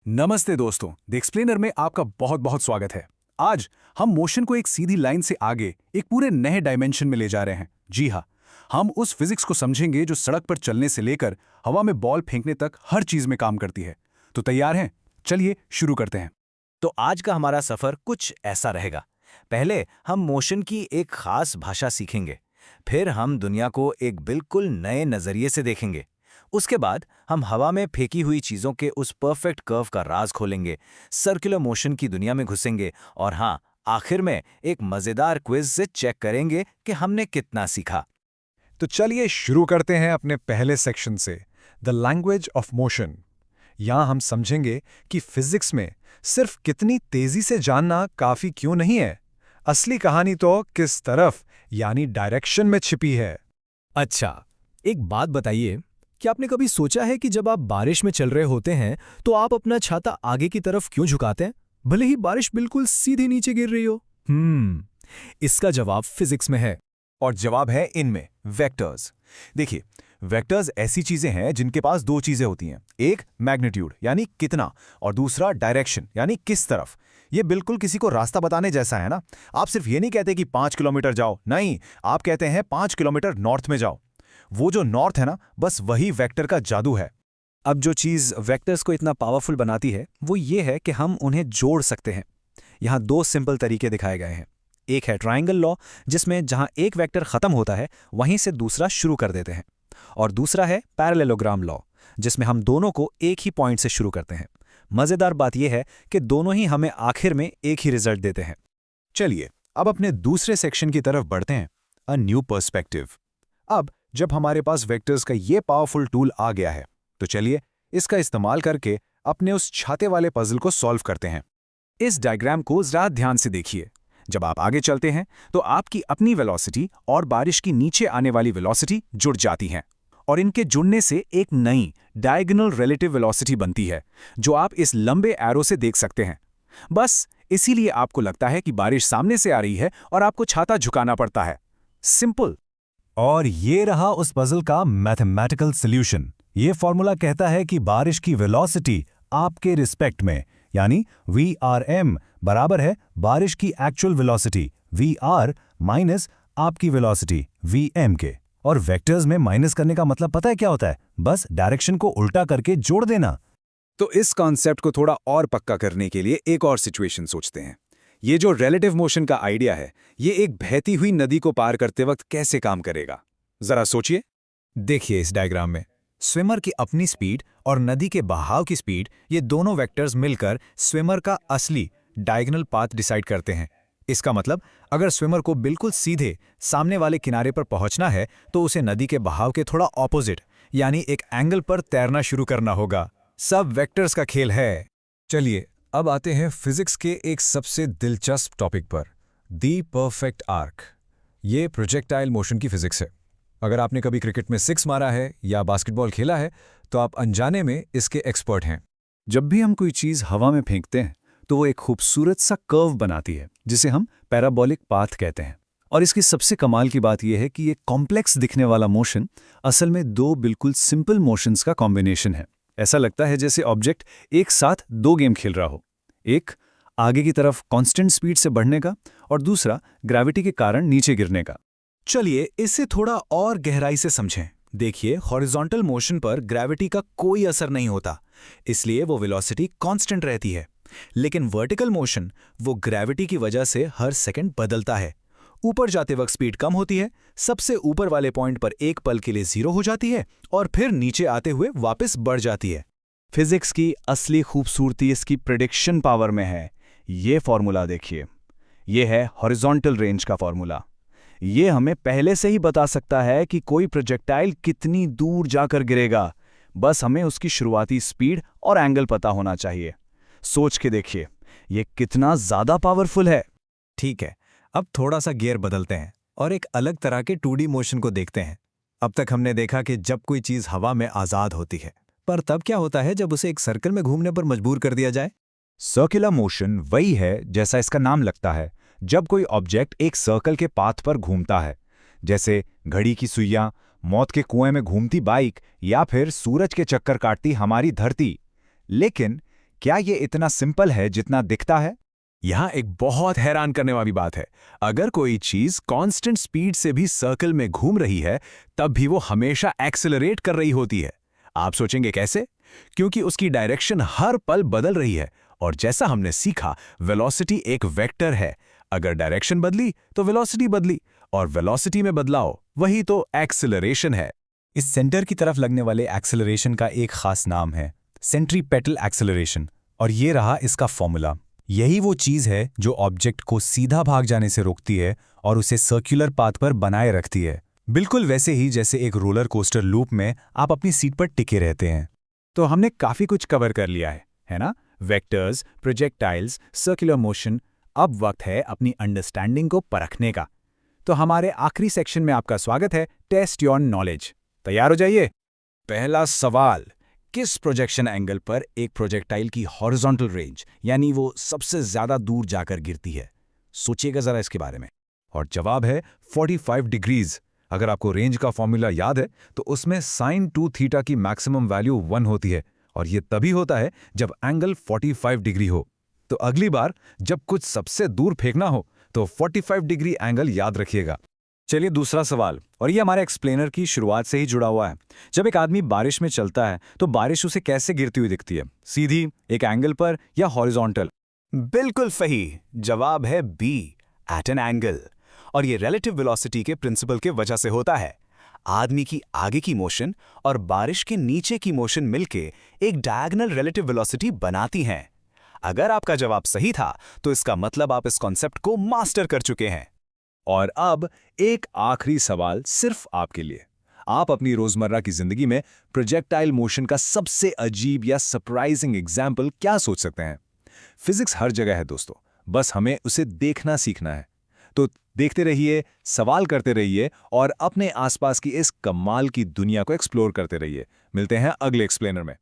नमस्ते दोस्तों, the explainer में आपका बहुत बहुत स्वागत है। आज हम मोशन को एक सीधी लाइन से आगे एक पूरे नए डायमेंशन में ले जा रहे हैं। जी हाँ, हम उस फिजिक्स को समझेंगे जो सड़क पर चलने से लेकर हवा में बॉल फेंकने तक हर चीज में काम करती है। तो तैयार हैं? चलिए शुरू करते हैं। तो आज का हमारा सफर कुछ ऐसा रहेगा। पहले हम मोशन की एक खास भाषा सीखेंगे, फिर हम दुनिया को एक बिल्कुल नए नजरिए से देखेंगे। उसके बाद हम हवा में फेंकी हुई चीजों के उस परफेक्ट कर्व का राज खोलेंगे, सर्कुलर मोशन की दुनिया में घुसेंगे और हाँ, आखिर में एक मजेदार क्विज से चेक करेंगे कि हमने कितना सीखा। तो चलिए शुरू करते हैं अपने पहले सेक्शन से, द लैंग्वेज ऑफ मोशन। यहाँ हम समझेंगे कि फिजिक्स में सिर्फ कितनी तेजी से जानना काफी क्यों नहीं है, असली कहानी तो किस तरफ यानी डायरेक्शन में छिपी है। अच्छा, एक बात बताइए, क्या आपने कभी सोचा है कि जब आप बारिश में चल रहे होते हैं तो आप अपना छाता आगे की तरफ क्यों झुकाते हैं, भले ही बारिश बिल्कुल सीधे नीचे गिर रही हो? इसका जवाब फिजिक्स में है। और जवाब है इनमें, वेक्टर्स। देखिए, वेक्टर्स ऐसी चीजें हैं जिनके पास दो चीजें होती हैं, एक मैग्नीट्यूड यानी कितना और दूसरा डायरेक्शन यानी किस तरफ। ये बिल्कुल किसी को रास्ता बताने जैसा है ना। आप सिर्फ ये नहीं कहते कि 5 किलोमीटर जाओ, नहीं, आप कहते हैं 5 किलोमीटर नॉर्थ में जाओ। वो जो नॉर्थ है ना, बस वही वेक्टर का जादू है। अब जो चीज वेक्टर्स को इतना पावरफुल बनाती है वो ये है कि हम उन्हें जोड़ सकते हैं। यहाँ दो सिंपल तरीके दिखाए गए हैं। एक है ट्रायंगल लॉ, जिसमें जहां एक वेक्टर खत्म होता है वहीं से दूसरा शुरू कर देते हैं, और दूसरा है पैरेललोग्राम लॉ, जिसमें हम दोनों को एक ही पॉइंट से शुरू करते हैं। मजेदार बात यह है कि दोनों ही हमें आखिर में एक ही रिजल्ट देते हैं। चलिए अब अपने दूसरे सेक्शन की तरफ बढ़ते हैं, अ न्यू पर्सपेक्टिव। अब जब हमारे पास वेक्टर्स का ये पावरफुल टूल आ गया है, तो चलिए इसका इस्तेमाल करके अपने उस छाते वाले पजल को सॉल्व करते हैं। इस डायग्राम को जरा ध्यान से देखिए। जब आप आगे चलते हैं तो आपकी अपनी वेलोसिटी और बारिश की नीचे आने वाली वेलोसिटी जुड़ जाती हैं, और इनके जुड़ने से एक नई डायगोनल रिलेटिव वेलोसिटी बनती है, जो आप इस लंबे एरो से देख सकते हैं। बस इसीलिए आपको लगता है कि बारिश सामने से आ रही है और आपको छाता झुकाना पड़ता है। सिंपल। और ये रहा उस पजल का मैथमेटिकल सॉल्यूशन। ये फॉर्मूला कहता है कि बारिश की वेलोसिटी आपके रिस्पेक्ट में यानी VRM बराबर है बारिश की एक्चुअल वेलोसिटी VR माइनस आपकी वेलोसिटी VM के। और वेक्टर्स में माइनस करने का मतलब पता है क्या होता है? बस डायरेक्शन को उल्टा करके जोड़ देना। तो इस कॉन्सेप्ट को थोड़ा और पक्का करने के लिए एक और सिचुएशन सोचते हैं। ये जो रिलेटिव मोशन का आइडिया है, ये एक बहती हुई नदी को पार करते वक्त कैसे काम करेगा, जरा सोचिए। देखिए इस डायग्राम में स्विमर की अपनी स्पीड और नदी के बहाव की स्पीड, ये दोनों वेक्टर्स मिलकर स्विमर का असली डायगोनल पाथ डिसाइड करते हैं। इसका मतलब अगर स्विमर को बिल्कुल सीधे सामने वाले किनारे पर पहुंचना है तो उसे नदी के बहाव के थोड़ा ऑपोजिट यानी एक एंगल पर तैरना शुरू करना होगा। सब वेक्टर्स का खेल है। चलिए अब आते हैं फिजिक्स के एक सबसे दिलचस्प टॉपिक पर, दी परफेक्ट आर्क। ये प्रोजेक्टाइल मोशन की फिजिक्स है। अगर आपने कभी क्रिकेट में 6 मारा है या बास्केटबॉल खेला है तो आप अनजाने में इसके एक्सपर्ट हैं। जब भी हम कोई चीज हवा में फेंकते हैं तो वो एक खूबसूरत सा कर्व बनाती है, जिसे हम पैराबोलिक पाथ कहते हैं। और इसकी सबसे कमाल की बात यह है कि ये कॉम्प्लेक्स दिखने वाला मोशन असल में दो बिल्कुल सिंपल मोशंस का कॉम्बिनेशन है। ऐसा लगता है जैसे ऑब्जेक्ट एक साथ दो गेम खेल रहा हो, एक आगे की तरफ कांस्टेंट स्पीड से बढ़ने का और दूसरा ग्रेविटी के कारण नीचे गिरने का। चलिए इसे थोड़ा और गहराई से समझें। देखिए, हॉरिजॉन्टल मोशन पर ग्रेविटी का कोई असर नहीं होता, इसलिए वो वेलोसिटी कांस्टेंट रहती है। लेकिन वर्टिकल मोशन, वो ग्रेविटी की वजह से हर सेकंड बदलता है। ऊपर जाते वक्त स्पीड कम होती है, सबसे ऊपर वाले पॉइंट पर एक पल के लिए 0 हो जाती है और फिर नीचे आते हुए वापस बढ़ जाती है। फिजिक्स की असली खूबसूरती इसकी प्रेडिक्शन पावर में है। ये फॉर्मूला देखिए, ये है हॉरिजॉन्टल रेंज का फॉर्मूला। ये हमें पहले से ही बता सकता है कि कोई प्रोजेक्टाइल कितनी दूर जाकर गिरेगा। बस हमें उसकी शुरुआती स्पीड और एंगल पता होना चाहिए। सोच के देखिए, ये कितना ज्यादा पावरफुल है। ठीक है, अब थोड़ा सा गियर बदलते हैं और एक अलग तरह के 2D मोशन को देखते हैं। अब तक हमने देखा कि जब कोई चीज हवा में आजाद होती है, पर तब क्या होता है जब उसे एक सर्कल में घूमने पर मजबूर कर दिया जाए? सर्कुलर मोशन वही है जैसा इसका नाम लगता है, जब कोई ऑब्जेक्ट एक सर्कल के पाथ पर घूमता है, जैसे घड़ी की सुइयां, मौत के कुएं में घूमती बाइक या फिर सूरज के चक्कर काटती हमारी धरती। लेकिन क्या ये इतना सिंपल है जितना दिखता है? यहाँ एक बहुत हैरान करने वाली बात है। अगर कोई चीज कांस्टेंट स्पीड से भी सर्कल में घूम रही है, तब भी वो हमेशा एक्सेलरेट कर रही होती है। आप सोचेंगे कैसे? क्योंकि उसकी डायरेक्शन हर पल बदल रही है, और जैसा हमने सीखा, वेलोसिटी एक वेक्टर है। अगर डायरेक्शन बदली तो वेलोसिटी बदली, और वेलोसिटी में बदलाव वही तो एक्सेलरेशन है। इस सेंटर की तरफ लगने वाले एक्सेलरेशन का एक खास नाम है सेंट्रीपेटल एक्सेलरेशन, और ये रहा इसका फॉर्मूला। यही वो चीज़ है जो ऑब्जेक्ट को सीधा भाग जाने से रोकती है और उसे सर्कुलर पाथ पर बनाए रखती है, बिल्कुल वैसे ही जैसे एक रोलर कोस्टर लूप में आप अपनी सीट पर टिके रहते हैं। तो हमने काफी कुछ कवर कर लिया है ना? Vectors, projectiles, circular motion. अब वक्त है अपनी अंडरस्टैंडिंग को परखने का। तो हमारे आखिरी सेक्शन में आपका स्वागत है, टेस्ट योर नॉलेज। तैयार हो जाइए। पहला सवाल, किस प्रोजेक्शन एंगल पर एक प्रोजेक्टाइल की हॉरिजॉन्टल रेंज यानी वो सबसे ज्यादा दूर जाकर गिरती है? सोचिएगा जरा इसके बारे में। और जवाब है 45 डिग्रीज। अगर आपको रेंज का फॉर्मूला याद है तो उसमें sin 2 थीटा की मैक्सिमम वैल्यू 1 होती है, और ये तभी होता है जब एंगल 45 डिग्री हो। तो अगली बार जब कुछ सबसे दूर फेंकना हो तो 45 डिग्री एंगल याद रखिएगा। चलिए दूसरा सवाल, और ये हमारे एक्सप्लेनर की शुरुआत से ही जुड़ा हुआ है। जब एक आदमी बारिश में चलता है तो बारिश उसे कैसे गिरती हुई दिखती है? सीधी, एक एंगल पर, या हॉरिजॉन्टल? बिल्कुल सही जवाब है बी, एट एन एंगल। और ये रिलेटिव वेलोसिटी के प्रिंसिपल के वजह से होता है। आदमी की आगे की मोशन और बारिश के नीचे की मोशन मिलके एक डायगोनल रिलेटिव वेलोसिटी बनाती हैं। अगर आपका जवाब सही था तो इसका मतलब आप इस कॉन्सेप्ट को मास्टर कर चुके हैं। और अब एक आखिरी सवाल सिर्फ आपके लिए। आप अपनी रोजमर्रा की जिंदगी में प्रोजेक्टाइल मोशन का सबसे अजीब या सरप्राइजिंग एग्जाम्पल क्या सोच सकते हैं? फिजिक्स हर जगह है दोस्तों, बस हमें उसे देखना सीखना है। तो देखते रहिए, सवाल करते रहिए और अपने आसपास की इस कमाल की दुनिया को एक्सप्लोर करते रहिए। मिलते हैं अगले एक्सप्लेनर में।